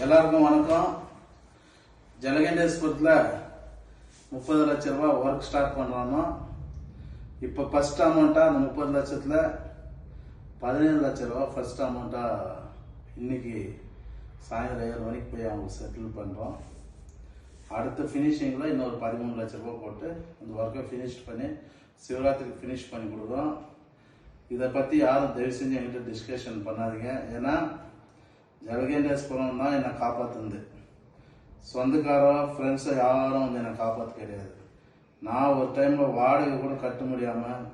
எல்லாருக்கும் வணக்கம். ஜலகண்டேஸ்வரத்தில் 30 லட்ச ரூபா ஒர்க் ஸ்டார்ட் பண்ணுறோம்னா இப்போ ஃபர்ஸ்ட் அமௌண்ட்டாக அந்த 30 லட்சத்தில் 17 லட்ச ரூபா ஃபர்ஸ்ட் அமௌண்ட்டாக இன்னைக்கு சாயந்தரம் 7 மணிக்கு போய் அவங்க செட்டில் பண்ணுறோம். அடுத்த ஃபினிஷிங்கில் இன்னொரு 13 லட்ச ரூபா போட்டு அந்த ஒர்க்கை ஃபினிஷ் பண்ணி சிவராத்திரிக்கு ஃபினிஷ் பண்ணி கொடுக்குறோம். இதை பற்றி யாரும் தயவு செஞ்சு என்கிட்ட டிஸ்கஷன் பண்ணாதீங்க. ஏன்னா ஜலகண்டேஸ்வரம் தான் என்னை காப்பாற்றுது. சொந்தக்காரோ ஃப்ரெண்ட்ஸோ யாரும் வந்து என்னை காப்பாற்ற கிடையாது. நான் ஒரு டைமில் வாடகை கூட கட்ட முடியாமல்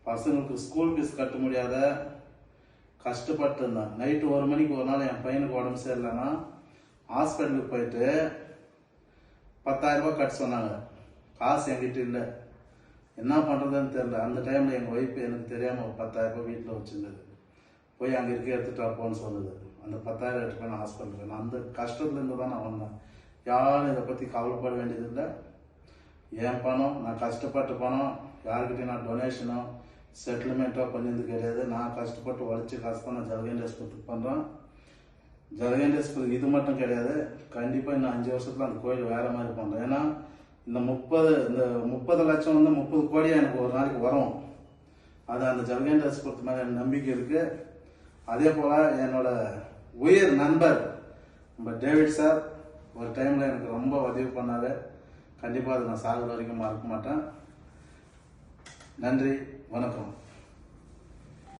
பசங்களுக்கு ஸ்கூல் ஃபீஸ் கட்ட முடியாத கஷ்டப்பட்டு இருந்தேன். நைட்டு 1 மணிக்கு ஒரு நாள் என் பையனுக்கு உடம்பு சரியில்லைன்னா ஹாஸ்பிட்டலுக்கு போயிட்டு 10,000 ரூபாய் கட்ட சொன்னாங்க. காசு என்கிட்ட இல்லை, என்ன பண்ணுறதுன்னு தெரியல. அந்த டைமில் எங்கள் ஒய்ஃப் எனக்கு தெரியாமல் ஒரு 10,000 ரூபாய் வீட்டில் வச்சுருந்தது. போய் அங்கே இருக்க எடுத்துகிட்டு அப்போன்னு சொன்னது. அந்த 10,000 எடுத்துட்டு நான் ஹாஸ்பிட்டலுக்கு. நான் அந்த கஷ்டத்துலேருந்து தான் நான் வந்தேன். யாரும் இதை பற்றி கவலைப்பட வேண்டியதில்லை. என் பணம், நான் கஷ்டப்பட்ட பணம், யாருக்கிட்டையும் நான் டொனேஷனோ செட்டில்மெண்ட்டோ பண்ணியது கிடையாது. நான் கஷ்டப்பட்டு உழைச்சி காசு தான் நான் ஜலகண்டேஸ்வரத்துக்கு பண்ணுறேன். ஜலகண்டேஸ்வரத்துக்கு இது மட்டும் கிடையாது, கண்டிப்பாக இன்னும் 5 வருஷத்தில் அந்த கோயில் வேறு மாதிரி பண்ணுறேன். ஏன்னா இந்த 30 லட்சம் வந்து 30 கோடியாக எனக்கு ஒரு நாளைக்கு வரும். அது அந்த ஜலகண்டேஸ்வரத்து மேலே எனக்கு நம்பிக்கை இருக்குது. அதே போல் என்னோட உயிர் நண்பர் நம்ம டேவிட் சார் ஒரு டைமில் எனக்கு ரொம்ப உதவி பண்ணார். கண்டிப்பாக அதை நான் சாகுற வரைக்கும் மறக்க மாட்டேன். நன்றி, வணக்கம்.